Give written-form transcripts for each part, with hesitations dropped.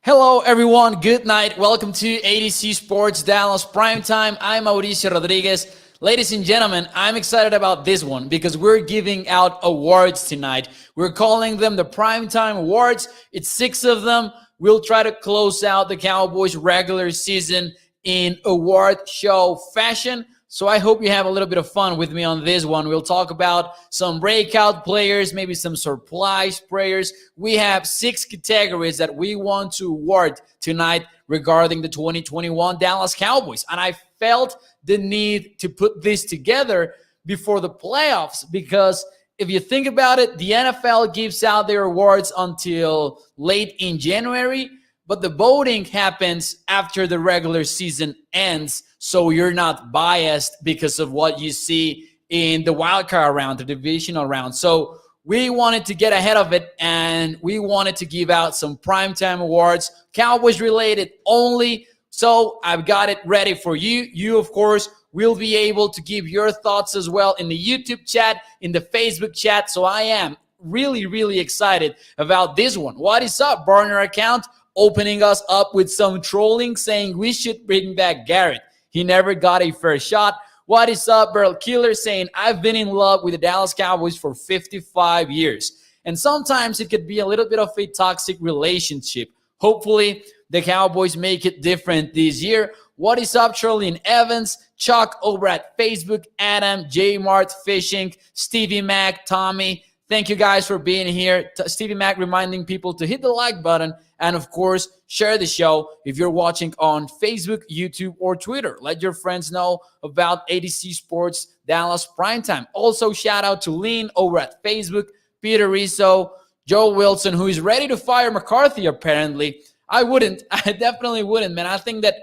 Hello, everyone. Good night. Welcome to ADC Sports Dallas Primetime. I'm Mauricio Rodríguez. Ladies and gentlemen, I'm excited about this one because we're giving out awards tonight. We're calling them the Primetime Awards. It's 6 of them. We'll try to close out the Cowboys regular season in award show fashion. So I hope you have a little bit of fun with me on this one. We'll talk about some breakout players, maybe some surprise players. We have 6 categories that we want to award tonight regarding the 2021 Dallas Cowboys. And I felt the need to put this together before the playoffs because if you think about it, the NFL gives out their awards until late in January, but the voting happens after the regular season ends. So you're not biased because of what you see in the wildcard round, the divisional round. So we wanted to get ahead of it, and we wanted to give out some primetime awards, Cowboys related only. So I've got it ready for you. You, of course, will be able to give your thoughts as well in the YouTube chat, in the Facebook chat. So I am really, really excited about this one. What is up, burner account? Opening us up with some trolling, saying we should bring back Garrett. He never got a fair shot. What is up, Burl Killer, saying I've been in love with the Dallas Cowboys for 55 years. And sometimes it could be a little bit of a toxic relationship. Hopefully, the Cowboys make it different this year. What is up, Charlene Evans, Chuck over at Facebook, Adam, J Mart Fishing, Stevie Mac, Tommy. Thank you guys for being here. Stevie Mac reminding people to hit the like button and, of course, share the show if you're watching on Facebook, YouTube, or Twitter. Let your friends know about ADC Sports Dallas Primetime. Also, shout out to Lean over at Facebook, Peter Rizzo, Joe Wilson, who is ready to fire McCarthy, apparently. I wouldn't. I definitely wouldn't, man. I think that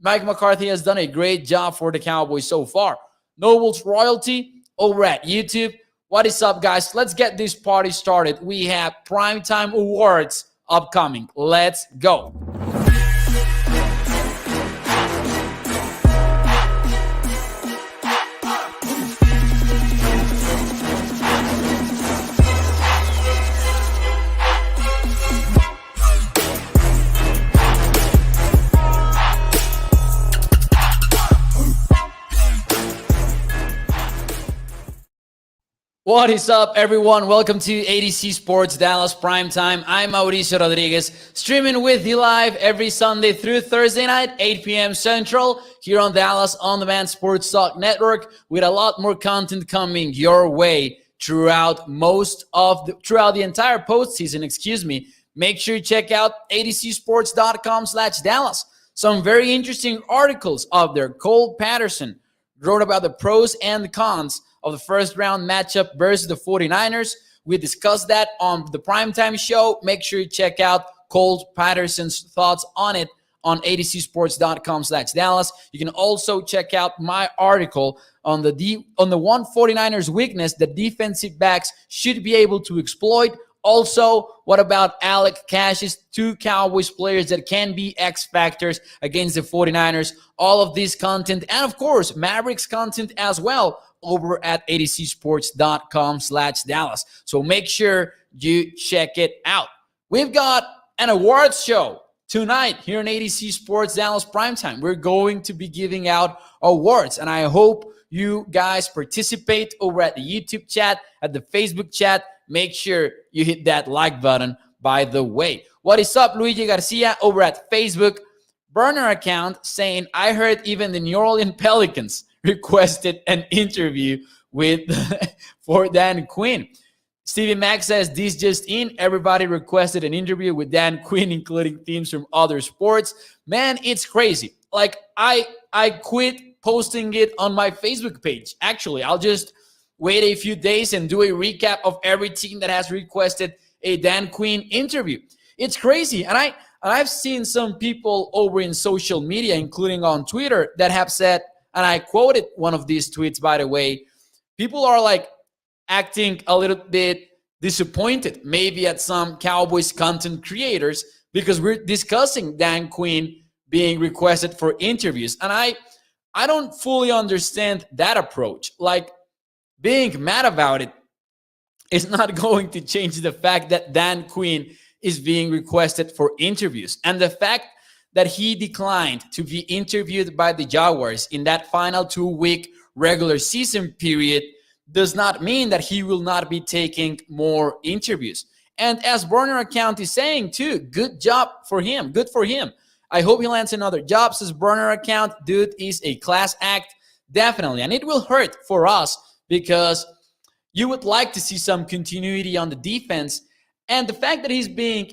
Mike McCarthy has done a great job for the Cowboys so far. Nobles Royalty over at YouTube. What is up, guys? Let's get this party started. We have Primetime Awards upcoming. Let's go. What is up, everyone? Welcome to ADC Sports Dallas Primetime. I'm Mauricio Rodríguez, streaming with you live every Sunday through Thursday night, 8 p.m. Central, here on Dallas On Demand Sports Talk Network, with a lot more content coming your way throughout the entire postseason. Make sure you check out adcsports.com/Dallas. Some very interesting articles up there. Cole Patterson wrote about the pros and the cons of the first round matchup versus the 49ers. We discussed that on the Primetime show. Make sure you check out Cole Patterson's thoughts on it on adcsports.com/Dallas. You can also check out my article on the one 49ers weakness that defensive backs should be able to exploit. Also, what about Alec Cash's 2 Cowboys players that can be X factors against the 49ers? All of this content, and of course, Mavericks content as well, over at adcsports.com/Dallas. So make sure you check it out. We've got an awards show tonight here in ADC Sports Dallas Primetime. We're going to be giving out awards, and I hope you guys participate over at the YouTube chat, at the Facebook chat. Make sure you hit that like button, by the way. What is up, Luigi Garcia over at Facebook? Burner account saying, I heard even the New Orleans Pelicans requested an interview for Dan Quinn. Stevie Mack says, this just in, everybody requested an interview with Dan Quinn, including teams from other sports. Man, it's crazy. Like, I quit posting it on my Facebook page. Actually, I'll just wait a few days and do a recap of every team that has requested a Dan Quinn interview. It's crazy. And I've seen some people over in social media, including on Twitter, that have said, and I quoted one of these tweets, by the way, people are like acting a little bit disappointed, maybe at some Cowboys content creators, because we're discussing Dan Quinn being requested for interviews. And I don't fully understand that approach. Like, being mad about it is not going to change the fact that Dan Quinn is being requested for interviews. And the fact that he declined to be interviewed by the Jaguars in that final 2-week regular season period does not mean that he will not be taking more interviews. And as Burner account is saying too, good job for him. Good for him. I hope he lands another job, says Burner account. Dude is a class act, definitely. And it will hurt for us because you would like to see some continuity on the defense. And the fact that he's being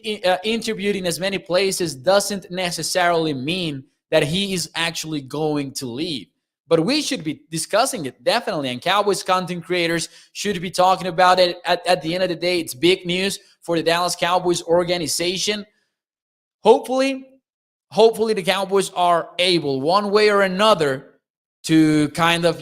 interviewed in as many places doesn't necessarily mean that he is actually going to leave. But we should be discussing it, definitely. And Cowboys content creators should be talking about it. At the end of the day, it's big news for the Dallas Cowboys organization. Hopefully the Cowboys are able, one way or another, to kind of,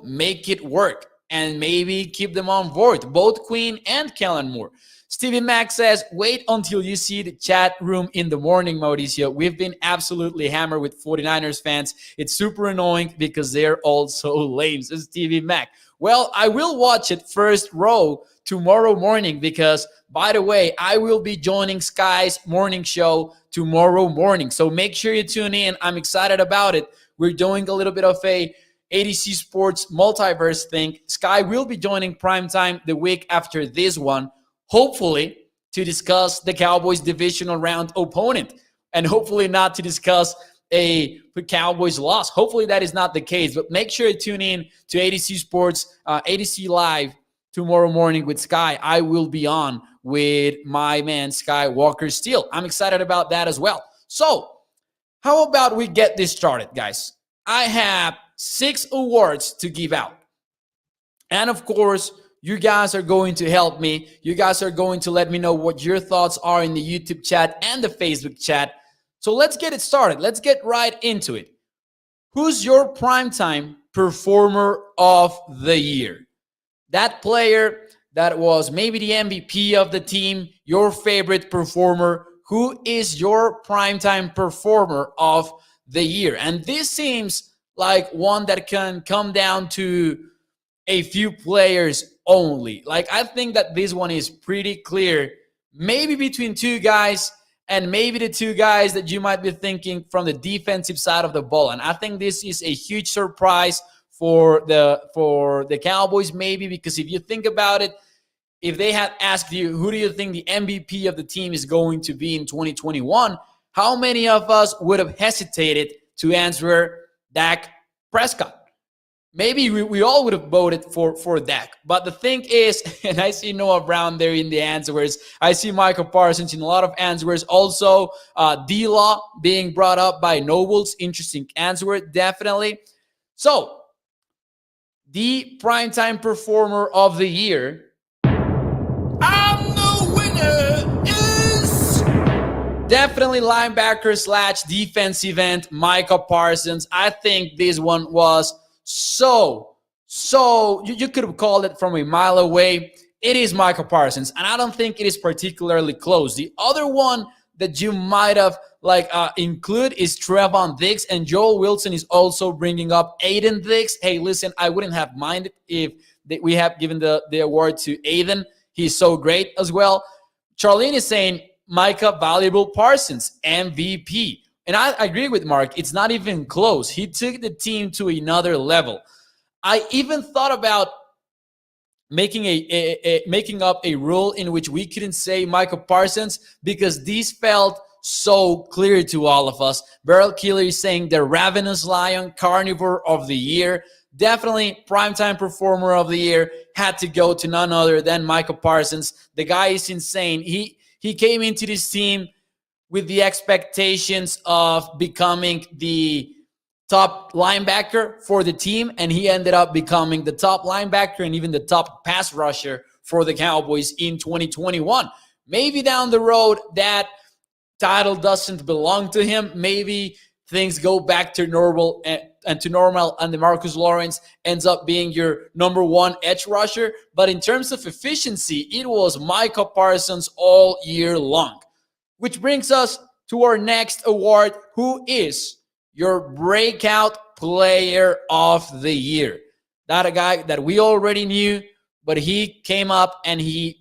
make it work and maybe keep them on board, both Quinn and Kellen Moore. Stevie Mack says, wait until you see the chat room in the morning, Mauricio. We've been absolutely hammered with 49ers fans. It's super annoying because they're all so lame, says Stevie Mack. Well, I will watch it first row tomorrow morning because, by the way, I will be joining Sky's morning show tomorrow morning. So make sure you tune in. I'm excited about it. We're doing a little bit of a ADC Sports multiverse thing. Sky will be joining Primetime the week after this one, hopefully to discuss the Cowboys divisional round opponent and hopefully not to discuss a Cowboys loss. Hopefully that is not the case, but make sure to tune in to ADC Sports, ADC Live tomorrow morning with Sky. I will be on with my man Sky Walker Steele. I'm excited about that as well. So how about we get this started, guys? I have 6 awards to give out. And of course, you guys are going to help me. You guys are going to let me know what your thoughts are in the YouTube chat and the Facebook chat. So let's get it started. Let's get right into it. Who's your primetime performer of the year? That player that was maybe the MVP of the team, your favorite performer. Who is your primetime performer of the year? And this seems like one that can come down to a few players only. Like, I think that this one is pretty clear. Maybe between 2 guys, and maybe the 2 guys that you might be thinking from the defensive side of the ball. And I think this is a huge surprise for the Cowboys, maybe, because if you think about it, if they had asked you, who do you think the MVP of the team is going to be in 2021, how many of us would have hesitated to answer Dak Prescott? Maybe we all would have voted for Dak. But the thing is, and I see Noah Brown there in the answers. I see Michael Parsons in a lot of answers. Also, D-Law being brought up by Nobles. Interesting answer, definitely. So, the primetime performer of the year, and the winner is definitely linebacker / defensive end Micah Parsons. I think this one was so you could have called it from a mile away. It is Micah Parsons, and I don't think it is particularly close. The other one that you might have include is Trevon Diggs, and Joel Wilson is also bringing up Aiden Diggs. Hey, listen, I wouldn't have minded if we have given the award to Aiden. He's so great as well. Charlene is saying Micah Valuable Parsons, MVP. And I agree with Mark. It's not even close. He took the team to another level. I even thought about making making up a rule in which we couldn't say Micah Parsons because these felt so clear to all of us. Beryl Keeler is saying the Ravenous Lion, Carnivore of the Year. Definitely primetime performer of the year had to go to none other than Micah Parsons. The guy is insane. He came into this team with the expectations of becoming the top linebacker for the team, and he ended up becoming the top linebacker and even the top pass rusher for the Cowboys in 2021. Maybe down the road that title doesn't belong to him. Maybe things go back to normal and DeMarcus Lawrence ends up being your number 1 edge rusher. But in terms of efficiency, it was Micah Parsons all year long. Which brings us to our next award. Who is your breakout player of the year? Not a guy that we already knew, but he came up and he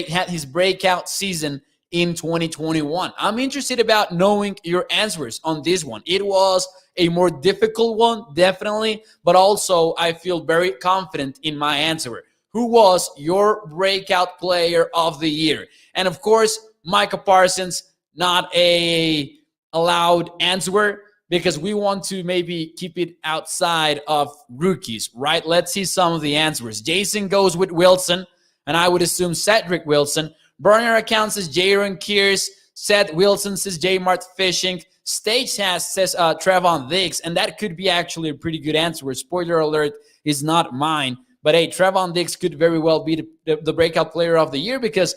had his breakout season in 2021? I'm interested about knowing your answers on this one. It was a more difficult one, definitely, but also I feel very confident in my answer. Who was your breakout player of the year? And of course, Micah Parsons, not a allowed answer because we want to maybe keep it outside of rookies, right? Let's see some of the answers. Jason goes with Wilson, and I would assume Cedric Wilson. Burner account says Jaron Kears. Seth Wilson says J. Mart Fishing. Stage has says Trevon Diggs, and that could be actually a pretty good answer. Spoiler alert, is not mine. But hey, Trevon Diggs could very well be the breakout player of the year because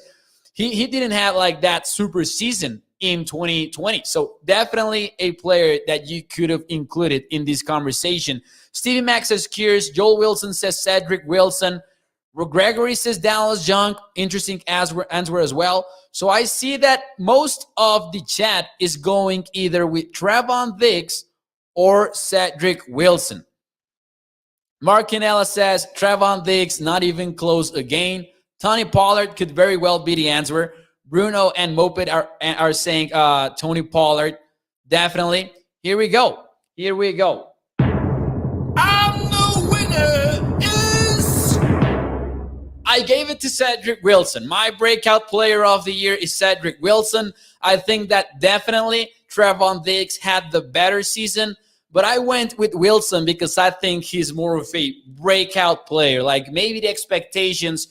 he didn't have like that super season in 2020. So definitely a player that you could have included in this conversation. Stevie Mack says Kears. Joel Wilson says Cedric Wilson. Gregory says Dallas Young. Interesting answer as well. So I see that most of the chat is going either with Trevon Diggs or Cedric Wilson. Mark Canella says Trevon Diggs, not even close again. Tony Pollard could very well be the answer. Bruno and Moped are saying Tony Pollard. Definitely. Here we go. I gave it to Cedric Wilson. My breakout player of the year is Cedric Wilson. I think that definitely Trevon Diggs had the better season, but I went with Wilson because I think he's more of a breakout player. Like maybe the expectations,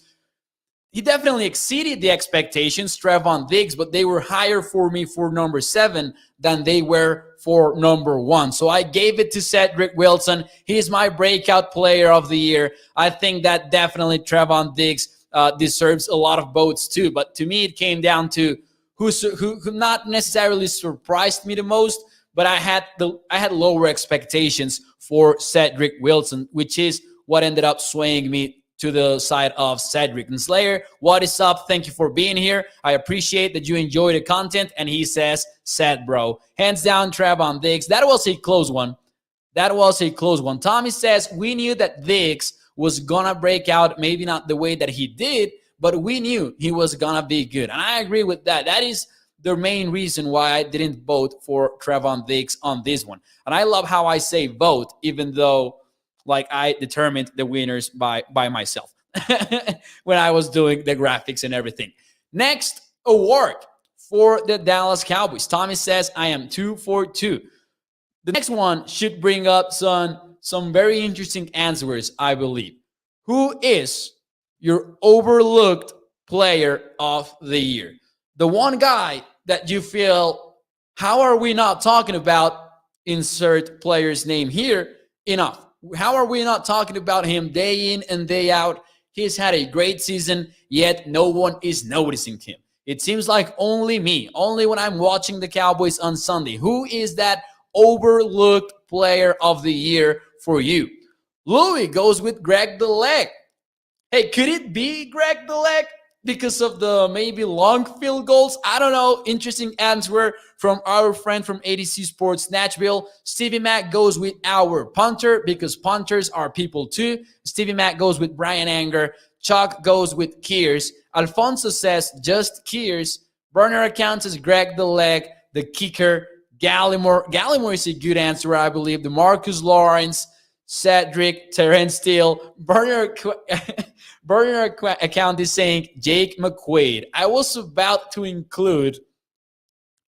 he definitely exceeded the expectations, Trevon Diggs, but they were higher for me for number 7 than they were for number 1. So I gave it to Cedric Wilson. He's my breakout player of the year. I think that definitely Trevon Diggs deserves a lot of votes too. But to me, it came down to who not necessarily surprised me the most, but I had lower expectations for Cedric Wilson, which is what ended up swaying me to the side of Cedric. And Slayer, what is up? Thank you for being here. I appreciate that you enjoy the content. And he says, sad bro. Hands down, Trevon Diggs. That was a close one. Tommy says, we knew that Diggs was going to break out, maybe not the way that he did, but we knew he was going to be good. And I agree with that. That is the main reason why I didn't vote for Trevon Diggs on this one. And I love how I say vote, even though like I determined the winners by myself when I was doing the graphics and everything. Next award for the Dallas Cowboys. Tommy says, I am 2 for 2. The next one should bring up some very interesting answers, I believe. Who is your overlooked player of the year? The one guy that you feel, how are we not talking about insert player's name here enough? How are we not talking about him day in and day out? He's had a great season, yet no one is noticing him. It seems like only me, only when I'm watching the Cowboys on Sunday. Who is that overlooked player of the year for you? Louis goes with Greg the Leg. Hey, could it be Greg the Leg because of the maybe long field goals? I don't know. Interesting answer from our friend from ADC Sports Nashville. Stevie Mack goes with our punter because punters are people too. Stevie Mack goes with Brian Anger. Chuck goes with Kears. Alfonso says just Kears. Burner account says Greg the Leg, the kicker. Gallimore. Gallimore is a good answer, I believe. DeMarcus Lawrence, Cedric, Terrence Steele. Burner account is saying Jake McQuaid. I was about to include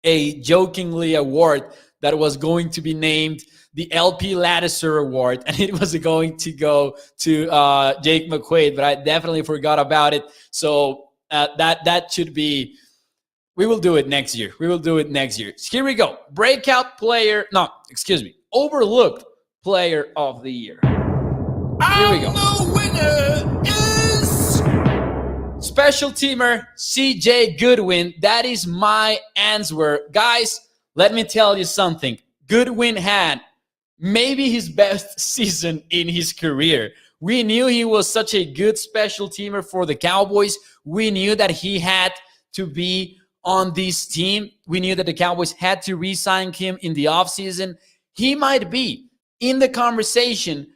a jokingly award that was going to be named the LP Laddiser Award, and it was going to go to Jake McQuaid, but I definitely forgot about it. So that should be. We will do it next year. Here we go. Overlooked player of the year. Here we go. The winner is special teamer CJ Goodwin. That is my answer. Guys, let me tell you something. Goodwin had maybe his best season in his career. We knew he was such a good special teamer for the Cowboys. We knew that he had to be on this team. We knew that the Cowboys had to re-sign him in the offseason. He might be in the conversation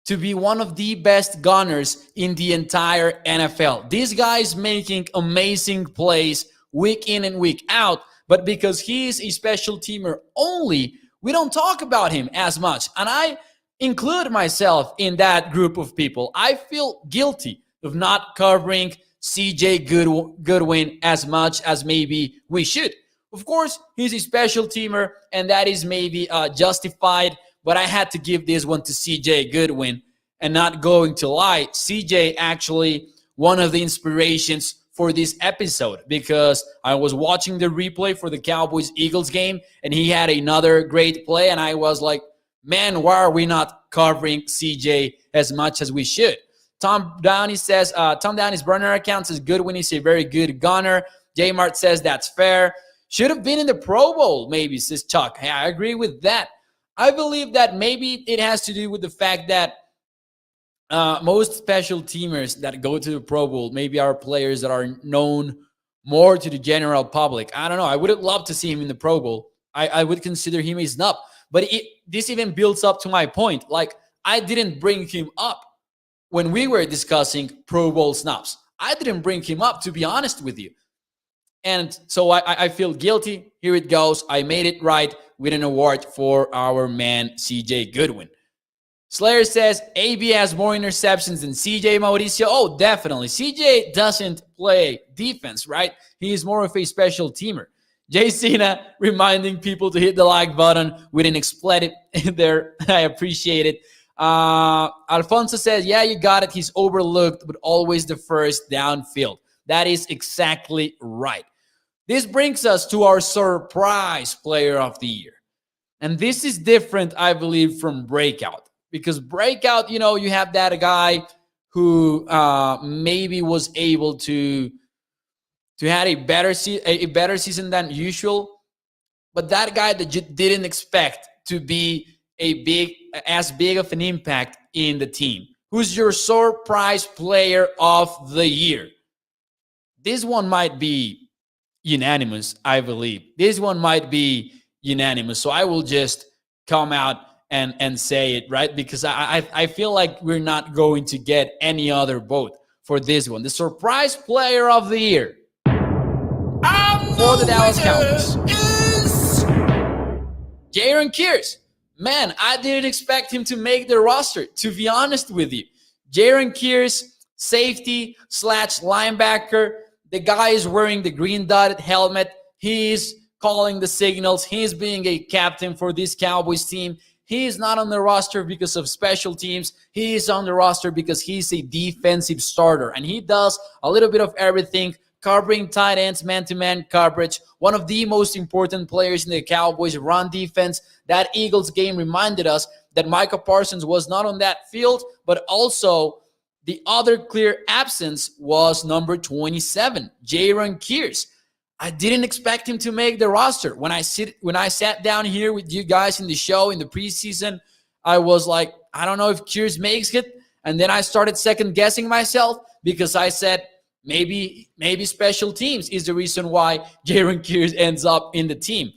to be one of the best gunners in the entire NFL. This guy is making amazing plays week in and week out. But because he's a special teamer only, we don't talk about him as much. And I include myself in that group of people. I feel guilty of not covering CJ Goodwin as much as maybe we should. Of course, he's a special teamer, and that is maybe justified, but I had to give this one to CJ Goodwin. And not going to lie, CJ actually one of the inspirations for this episode, because I was watching the replay for the Cowboys-Eagles game, and he had another great play, and I was like, man, why are we not covering CJ as much as we should? Tom Downey says, Tom Downey's burner account says Goodwin is a very good gunner. J Mart says that's fair. Should have been in the Pro Bowl, maybe, says Chuck. Hey, I agree with that. I believe that maybe it has to do with the fact that most special teamers that go to the Pro Bowl maybe are players that are known more to the general public. I don't know. I would love to see him in the Pro Bowl. I would consider him a snub. But this even builds up to my point. Like, I didn't bring him up when we were discussing Pro Bowl snubs. I didn't bring him up, to be honest with you. And so I feel guilty. Here it goes. I made it right with an award for our man, CJ Goodwin. Slayer says, AB has more interceptions than CJ Mauricio. Oh, definitely. CJ doesn't play defense, right? He is more of a special teamer. Jay Cena reminding people to hit the like button with an expletive there. I appreciate it. Alfonso says, yeah, you got it. He's overlooked, but always the first downfield. That is exactly right. This brings us to our surprise player of the year. And this is different, I believe, from Breakout. Because Breakout, you have that guy who maybe was able to have a better season than usual. But that guy that you didn't expect to be as big of an impact in the team. Who's your surprise player of the year? This one might be unanimous, I believe. This one might be unanimous. So I will just come out and say it, right? Because I feel like we're not going to get any other vote for this one. The surprise player of the year for the Dallas Cowboys is Jaron Kears. Man, I didn't expect him to make the roster, to be honest with you. Jaron Kears, safety / linebacker. The guy is wearing the green dotted helmet. He's calling the signals. He's being a captain for this Cowboys team. He is not on the roster because of special teams. He is on the roster because he's a defensive starter. And he does a little bit of everything, covering tight ends, man-to-man coverage. One of the most important players in the Cowboys' run defense. That Eagles game reminded us that Micah Parsons was not on that field, but also the other clear absence was number 27, Jaron Kears. I didn't expect him to make the roster. When I sat down here with you guys in the show in the preseason, I was like, I don't know if Kears makes it. And then I started second guessing myself because I said maybe special teams is the reason why Jaron Kears ends up in the team.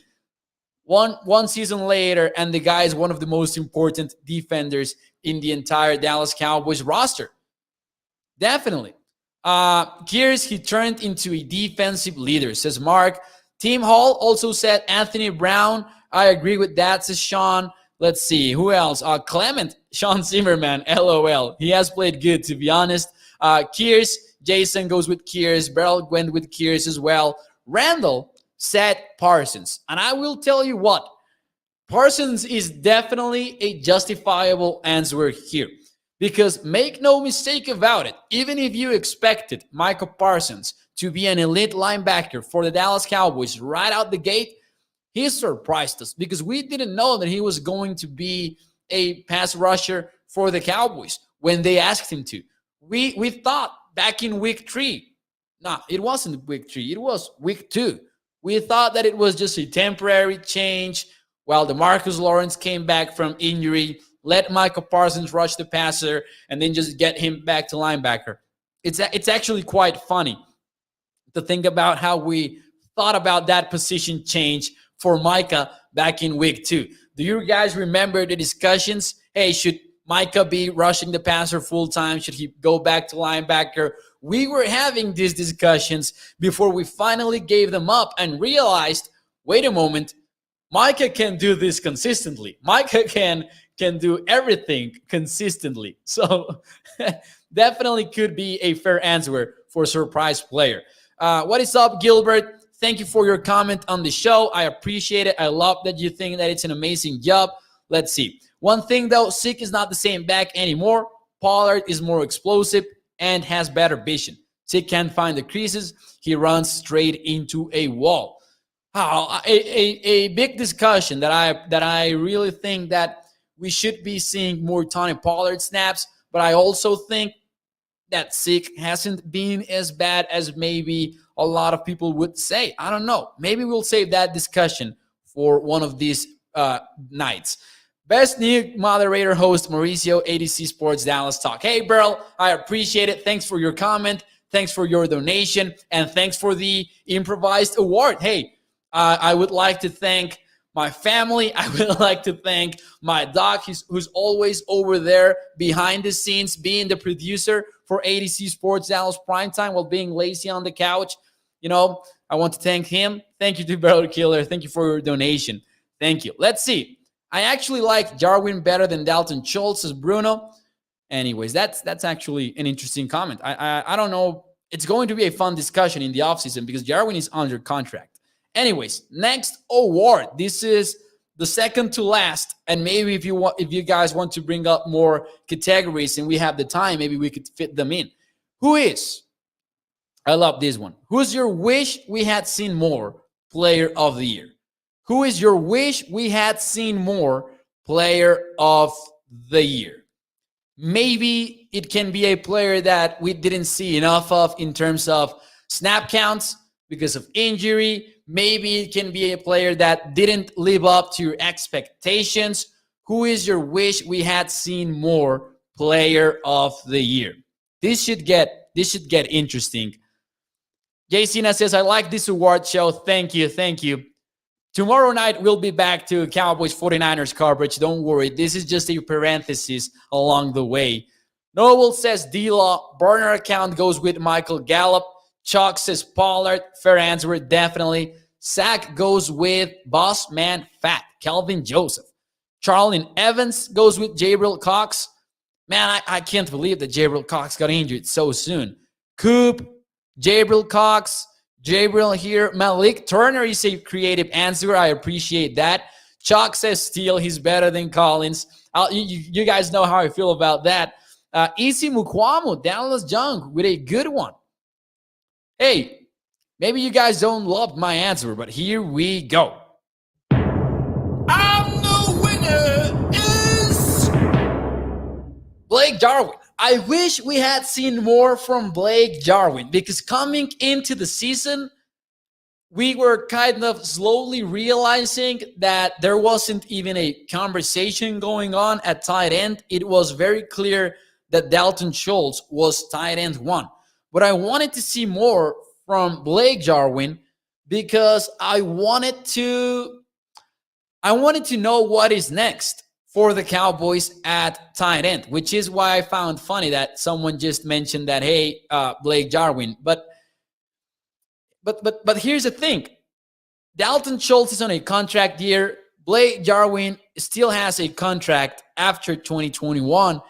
One season later, and the guy is one of the most important defenders in the entire Dallas Cowboys roster. Definitely. Kears, he turned into a defensive leader, says Mark. Tim Hall also said Anthony Brown. I agree with that, says Sean. Let's see. Who else? Clement, Sean Zimmerman, LOL. He has played good, to be honest. Kears, Jason goes with Kears. Beryl went with Kears as well. Randall said Parsons. And I will tell you what. Parsons is definitely a justifiable answer here. Because make no mistake about it, even if you expected Micah Parsons to be an elite linebacker for the Dallas Cowboys right out the gate, he surprised us because we didn't know that he was going to be a pass rusher for the Cowboys when they asked him to. We thought back in week 3, it wasn't week 3, it was week 2. We thought that it was just a temporary change while DeMarcus Lawrence came back from injury. Let Micah Parsons rush the passer and then just get him back to linebacker. It's actually quite funny to think about how we thought about that position change for Micah back in week 2. Do you guys remember the discussions? Hey, should Micah be rushing the passer full time? Should he go back to linebacker? We were having these discussions before we finally gave them up and realized, wait a moment, Micah can do this consistently. Micah can do everything consistently. So definitely could be a fair answer for surprise player. What is up, Gilbert? Thank you for your comment on the show. I appreciate it. I love that you think that it's an amazing job. Let's see. One thing though, Zeke is not the same back anymore. Pollard is more explosive and has better vision. Zeke can't find the creases. He runs straight into a wall. A big discussion that I really think that we should be seeing more Tony Pollard snaps, but I also think that Zeke hasn't been as bad as maybe a lot of people would say. I don't know. Maybe we'll save that discussion for one of these nights. Best new moderator host, Mauricio, ADC Sports Dallas Talk. Hey, Burl, I appreciate it. Thanks for your comment. Thanks for your donation. And thanks for the improvised award. Hey, I would like to thank my family. I would like to thank my dog, who's always over there behind the scenes, being the producer for ADC Sports Dallas Primetime while being lazy on the couch. You know, I want to thank him. Thank you to Barrel Killer. Thank you for your donation. Thank you. Let's see. I actually like Jarwin better than Dalton Schultz, says Bruno. Anyways, that's actually an interesting comment. I don't know. It's going to be a fun discussion in the offseason because Jarwin is under contract. Anyways, next award. This is the second to last, and maybe if you guys want to bring up more categories and we have the time, maybe we could fit them in. Who is? I love this one. Who's your wish we had seen more player of the year? Who is your wish we had seen more player of the year? Maybe it can be a player that we didn't see enough of in terms of snap counts because of injury. Maybe it can be a player that didn't live up to your expectations. Who is your wish we had seen more player of the year? This should get interesting. JCina says, I like this award show. Thank you. Tomorrow night, we'll be back to Cowboys 49ers coverage. Don't worry. This is just a parenthesis along the way. Noel says D-Law. Burner account goes with Michael Gallup. Chuck says Pollard. Fair answer, definitely. Zach goes with Boss Man Fat. Calvin Joseph. Charlene Evans goes with Jabril Cox. Man, I can't believe that Jabril Cox got injured so soon. Coop, Jabril Cox, Jabril here. Malik Turner is a creative answer. I appreciate that. Chuck says Steele. He's better than Collins. You guys know how I feel about that. Isi Mukwamu, Dallas Young with a good one. Hey, maybe you guys don't love my answer, but here we go. And the winner is Blake Jarwin. I wish we had seen more from Blake Jarwin because coming into the season, we were kind of slowly realizing that there wasn't even a conversation going on at tight end. It was very clear that Dalton Schultz was tight end one. But I wanted to see more from Blake Jarwin because I wanted to know what is next for the Cowboys at tight end, which is why I found funny that someone just mentioned that, hey, Blake Jarwin. But here's the thing. Dalton Schultz is on a contract year. Blake Jarwin still has a contract after 2021.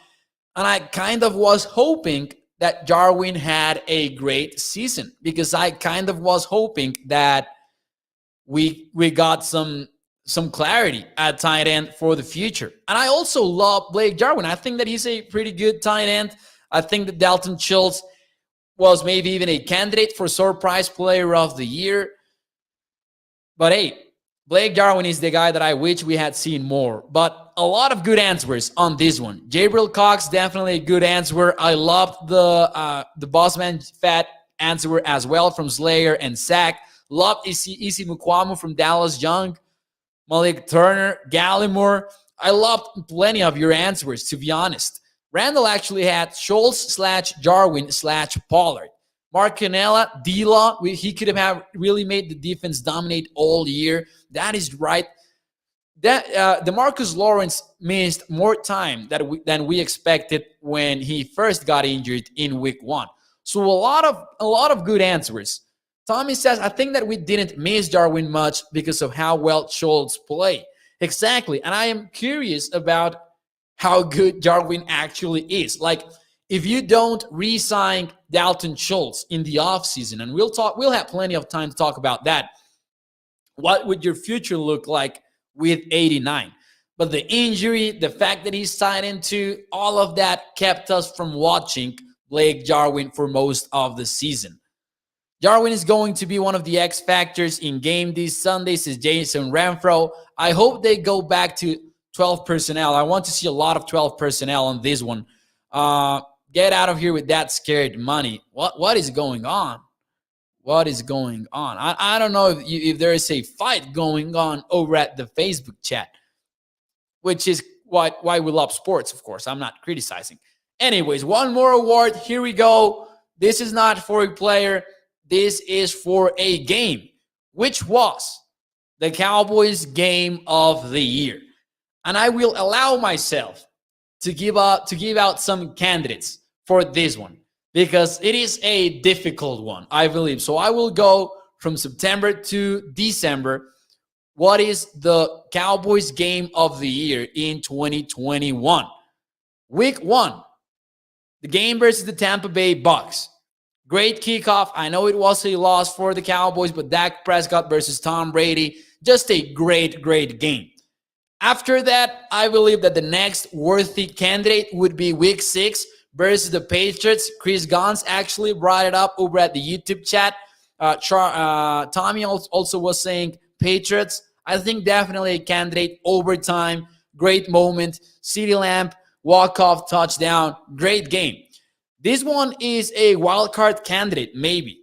And I kind of was hoping that Jarwin had a great season because I kind of was hoping that we got some clarity at tight end for the future. And I also love Blake Jarwin. I think that he's a pretty good tight end. I think that Dalton Schultz was maybe even a candidate for surprise player of the year. But hey, Blake Jarwin is the guy that I wish we had seen more. But a lot of good answers on this one. Jabril Cox, definitely a good answer. I loved the Bossman Fat answer as well from Slayer and Zach. Loved Isi Mukwamu from Dallas Young. Malik Turner, Gallimore. I loved plenty of your answers, to be honest. Randall actually had Schultz/Jarwin/Pollard. Mark Canella, D-Law, he could have really made the defense dominate all year. That is right. DeMarcus Lawrence missed more time than we expected when he first got injured in week 1. So a lot of good answers. Tommy says, I think that we didn't miss Jarwin much because of how well Schultz played. Exactly. And I am curious about how good Jarwin actually is. Like, if you don't re-sign Dalton Schultz in the offseason, and we'll have plenty of time to talk about that, what would your future look like with 89? But the injury, the fact that he's tied into, all of that kept us from watching Blake Jarwin for most of the season. Jarwin is going to be one of the X factors in game this Sunday, says Jason Renfro. I hope they go back to 12 personnel. I want to see a lot of 12 personnel on this one. Get out of here with that scared money. What is going on? What is going on? I don't know if there is a fight going on over at the Facebook chat, which is why we love sports, of course. I'm not criticizing. Anyways, one more award. Here we go. This is not for a player. This is for a game, which was the Cowboys game of the year. And I will allow myself to give out some candidates for this one because it is a difficult one, I believe. So I will go from September to December. What is the Cowboys game of the year in 2021? Week 1, the game versus the Tampa Bay Bucks. Great kickoff. I know it was a loss for the Cowboys, but Dak Prescott versus Tom Brady, just a great, great game. After that, I believe that the next worthy candidate would be Week 6 versus the Patriots. Chris Gons actually brought it up over at the YouTube chat. Tommy also was saying Patriots. I think definitely a candidate. Overtime, great moment. CeeDee Lamb, walk-off touchdown, great game. This one is a wild card candidate, maybe.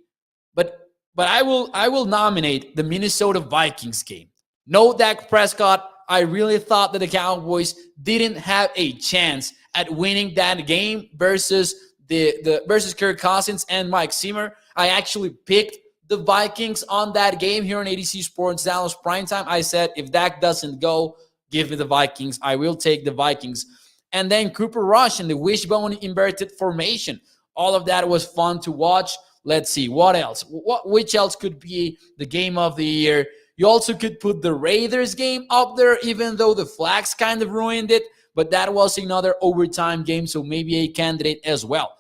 But I will nominate the Minnesota Vikings game. No Dak Prescott. I really thought that the Cowboys didn't have a chance at winning that game versus versus Kirk Cousins and Mike Zimmer. I actually picked the Vikings on that game here on ADC Sports Dallas Primetime. I said, if Dak doesn't go, give me the Vikings. I will take the Vikings. And then Cooper Rush and the wishbone inverted formation. All of that was fun to watch. Let's see, what else? Which else could be the game of the year? You also could put the Raiders game up there, even though the flags kind of ruined it. But that was another overtime game, so maybe a candidate as well.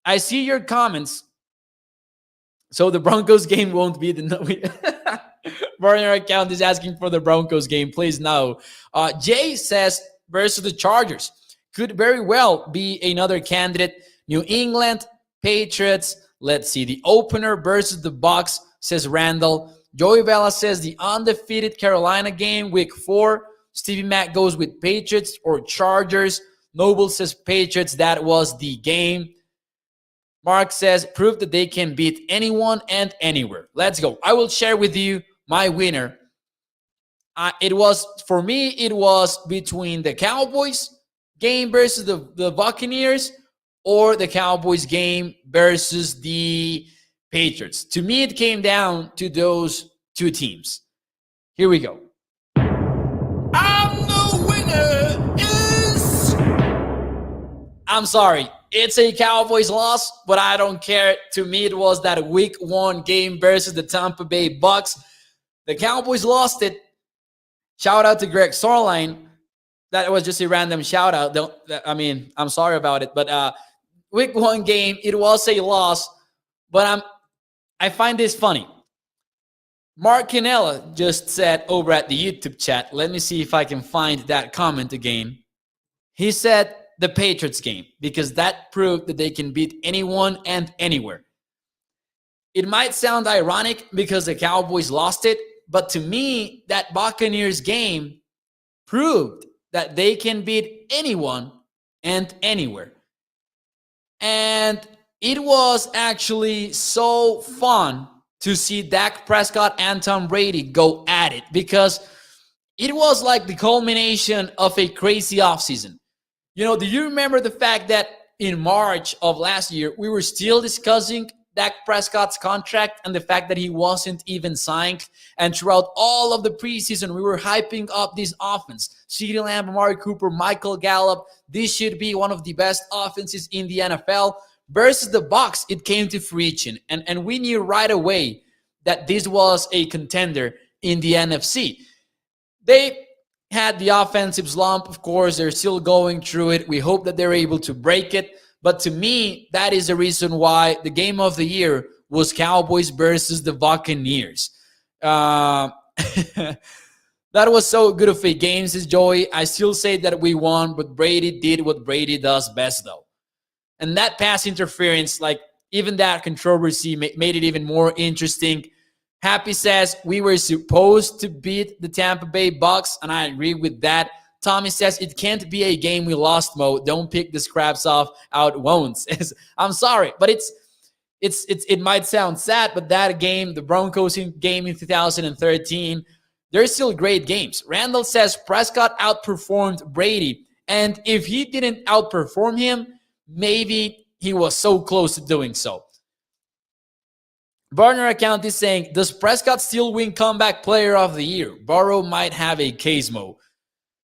I see your comments. So the Broncos game won't be the burner account is asking for the Broncos game. Please no. Jay says versus the Chargers could very well be another candidate. New England, Patriots. Let's see. The opener versus the Bucks, says Randall. Joey Vela says the undefeated Carolina game, Week 4. Stevie Mack goes with Patriots or Chargers. Noble says Patriots. That was the game. Mark says, prove that they can beat anyone and anywhere. Let's go. I will share with you my winner. For me, it was between the Cowboys game versus the Buccaneers or the Cowboys game versus the Patriots. To me, it came down to those two teams. Here we go. And the winner is... I'm sorry. It's a Cowboys loss, but I don't care. To me, it was that Week 1 game versus the Tampa Bay Bucks. The Cowboys lost it. Shout out to Greg Sorline. That was just a random shout out. I'm sorry about it. But Week 1 game, it was a loss. But I find this funny. Mark Canella just said over at the YouTube chat, let me see if I can find that comment again. He said the Patriots game because that proved that they can beat anyone and anywhere. It might sound ironic because the Cowboys lost it, but to me, that Buccaneers game proved that they can beat anyone and anywhere. And it was actually so fun to see Dak Prescott and Tom Brady go at it because it was like the culmination of a crazy offseason. You know, do you remember the fact that in March of last year, we were still discussing Dak Prescott's contract and the fact that he wasn't even signed? And throughout all of the preseason, we were hyping up this offense. CeeDee Lamb, Amari Cooper, Michael Gallup. This should be one of the best offenses in the NFL. versus the Bucs, it came to fruition. And we knew right away that this was a contender in the NFC. They had the offensive slump, of course. They're still going through it. We hope that they're able to break it. But to me, that is the reason why the game of the year was Cowboys versus the Buccaneers. That was so good of a game, says Joey. I still say that we won, but Brady did what Brady does best, though. And that pass interference, like even that controversy, made it even more interesting. Happy says we were supposed to beat the Tampa Bay Bucks, and I agree with that. Tommy says it can't be a game we lost, Mo. Don't pick the scraps off out wounds. I'm sorry, but it might sound sad, but that game, the Broncos game in 2013, they're still great games. Randall says Prescott outperformed Brady, and if he didn't outperform him, maybe he was so close to doing so. Burner account is saying, does Prescott still win comeback player of the year? Burrow might have a case, Mo.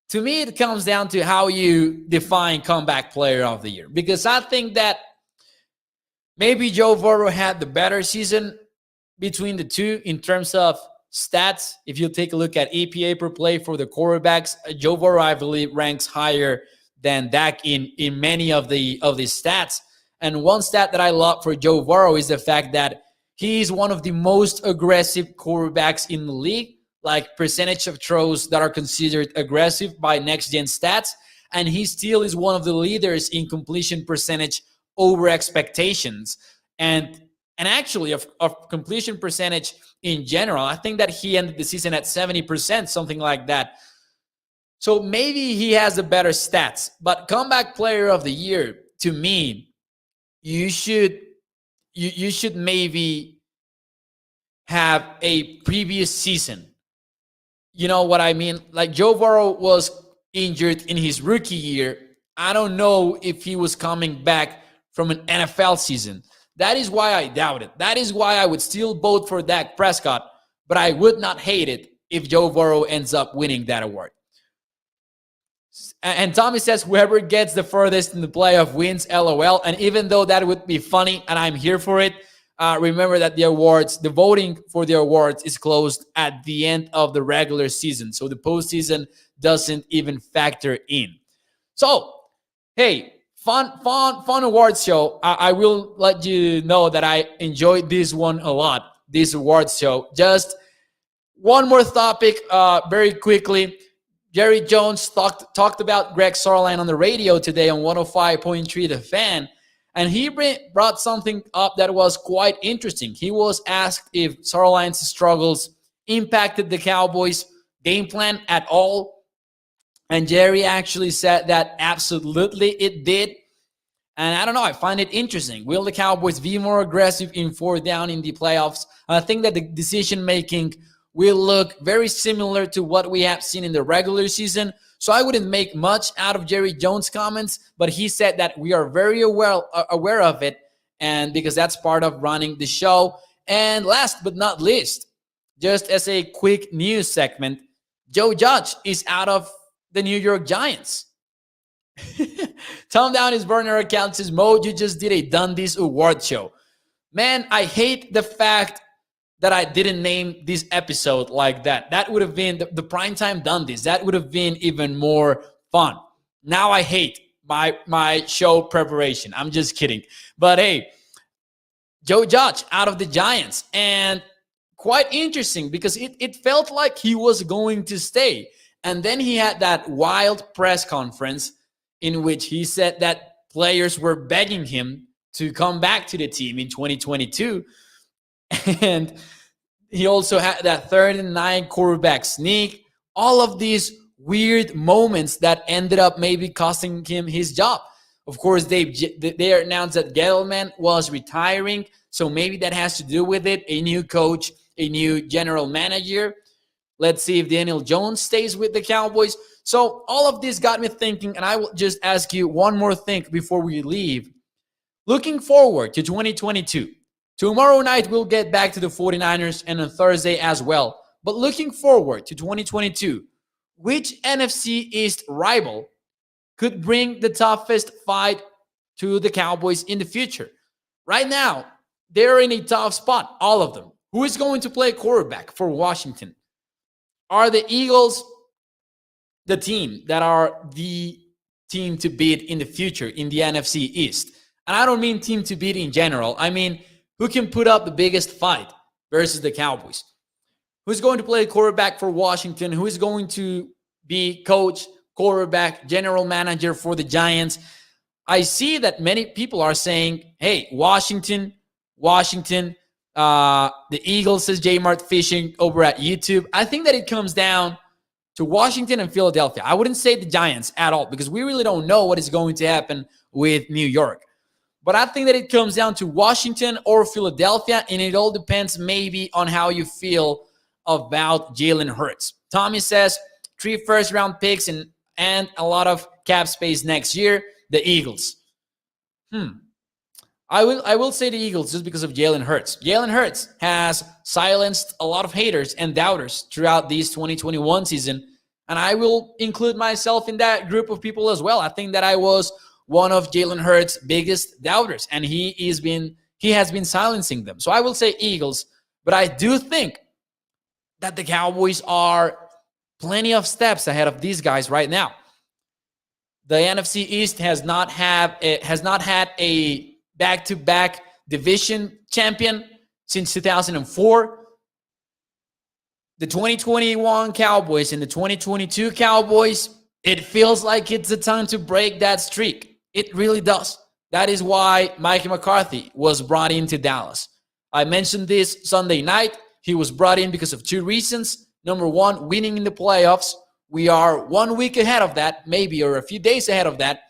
To me, it comes down to how you define comeback player of the year. Because I think that maybe Joe Burrow had the better season between the two in terms of stats. If you take a look at EPA per play for the quarterbacks, Joe Burrow, I believe, ranks higher than Dak in many of the stats. And one stat that I love for Joe Burrow is the fact that he's one of the most aggressive quarterbacks in the league, like percentage of throws that are considered aggressive by next-gen stats. And he still is one of the leaders in completion percentage over expectations. And actually, of completion percentage in general, I think that he ended the season at 70%, something like that. So maybe he has a better stats. But comeback player of the year, to me, you should maybe have a previous season. You know what I mean? Like Joe Burrow was injured in his rookie year. I don't know if he was coming back from an NFL season. That is why I doubt it. That is why I would still vote for Dak Prescott, but I would not hate it if Joe Burrow ends up winning that award. And Tommy says, whoever gets the furthest in the playoff wins, LOL. And even though that would be funny, and I'm here for it, remember that the voting for the awards is closed at the end of the regular season. So the postseason doesn't even factor in. So, hey, fun awards show. I will let you know that I enjoyed this one a lot, this awards show. Just one more topic very quickly. Jerry Jones talked about Greg Sarline on the radio today on 105.3 The Fan, and he brought something up that was quite interesting. He was asked if Sarline's struggles impacted the Cowboys' game plan at all, and Jerry actually said that absolutely it did. And I don't know, I find it interesting. Will the Cowboys be more aggressive in fourth down in the playoffs? I think that the decision-making will look very similar to what we have seen in the regular season. So I wouldn't make much out of Jerry Jones' comments, but he said that we are very aware of it, and because that's part of running the show. And last but not least, just as a quick news segment, Joe Judge is out of the New York Giants. Tom Down his burner account says, Mo, you just did a Dundies award show. Man, I hate the fact that I didn't name this episode like that. That would have been the Primetime Dundies. That would have been even more fun. Now I hate my show preparation. I'm just kidding. But hey, Joe Judge out of the Giants. And quite interesting because it felt like he was going to stay. And then he had that wild press conference in which he said that players were begging him to come back to the team in 2022. And he also had that 3rd-and-9 quarterback sneak. All of these weird moments that ended up maybe costing him his job. Of course, they announced that Gettleman was retiring, so maybe that has to do with it. A new coach, a new general manager. Let's see if Daniel Jones stays with the Cowboys. So all of this got me thinking, and I will just ask you one more thing before we leave. Looking forward to 2022. Tomorrow night, we'll get back to the 49ers and on Thursday as well. But looking forward to 2022, which NFC East rival could bring the toughest fight to the Cowboys in the future. Right now, they're in a tough spot, all of them. Who is going to play quarterback for Washington? Are the Eagles the team that are the team to beat in the future in the NFC East? And I don't mean team to beat in general. I mean, who can put up the biggest fight versus the Cowboys? Who's going to play quarterback for Washington? Who is going to be coach, quarterback, general manager for the Giants? I see that many people are saying, hey, Washington, the Eagles, says J Mart Fishing over at YouTube. I think that it comes down to Washington and Philadelphia. I wouldn't say the Giants at all because we really don't know what is going to happen with New York. But I think that it comes down to Washington or Philadelphia, and it all depends maybe on how you feel about Jalen Hurts. Tommy says 3 first-round picks and a lot of cap space next year. The Eagles. I will say the Eagles just because of Jalen Hurts. Jalen Hurts has silenced a lot of haters and doubters throughout this 2021 season, and I will include myself in that group of people as well. I think that I was one of Jalen Hurts' biggest doubters, and he has been silencing them. So I will say Eagles, but I do think that the Cowboys are plenty of steps ahead of these guys right now. The NFC East has not had a back-to-back division champion since 2004. The 2021 Cowboys and the 2022 Cowboys, it feels like it's the time to break that streak. It really does. That is why Mike McCarthy was brought into Dallas. I mentioned this Sunday night. He was brought in because of 2 reasons. Number 1, winning in the playoffs. We are 1 week ahead of that, maybe, or a few days ahead of that,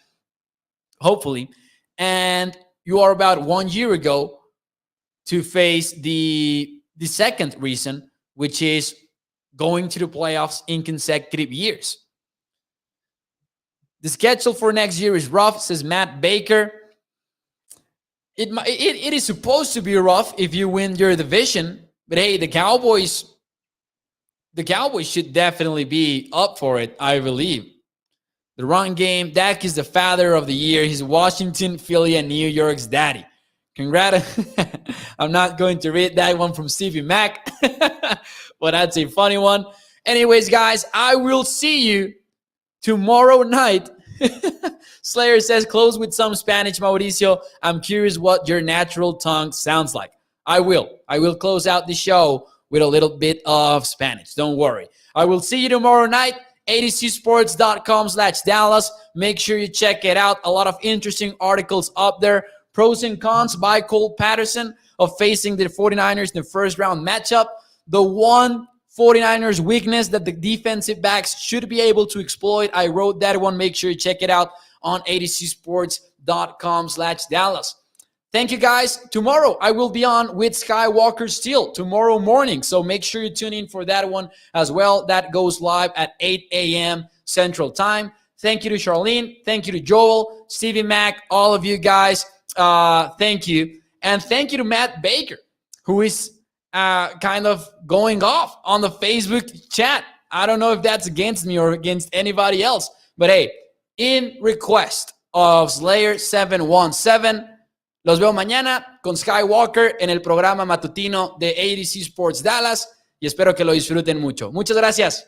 hopefully. And you are about 1 year ago to face the second reason, which is going to the playoffs in consecutive years. The schedule for next year is rough, says Matt Baker. It is supposed to be rough if you win your division, but hey, the Cowboys should definitely be up for it, I believe. The run game, Dak is the father of the year. He's Washington, Philly, and New York's daddy. Congrats. I'm not going to read that one from Stevie Mac, but that's a funny one. Anyways, guys, I will see you tomorrow night. Slayer says, close with some Spanish, Mauricio. I'm curious what your natural tongue sounds like. I will close out the show with a little bit of Spanish. Don't worry. I will see you tomorrow night, adcsports.com/Dallas. Make sure you check it out. A lot of interesting articles up there. Pros and cons by Cole Patterson of facing the 49ers in the first round matchup. The one 49ers weakness that the defensive backs should be able to exploit. I wrote that one. Make sure you check it out on adcsports.com/Dallas. Thank you, guys. Tomorrow, I will be on with Skywalker Steel tomorrow morning. So make sure you tune in for that one as well. That goes live at 8 a.m. Central Time. Thank you to Charlene. Thank you to Joel, Stevie Mac, all of you guys. Thank you. And thank you to Matt Baker, who is kind of going off on the Facebook chat. I don't know if that's against me or against anybody else. But hey, in request of Slayer717, los veo mañana con Skywalker en el programa matutino de ADC Sports Dallas y espero que lo disfruten mucho. Muchas gracias.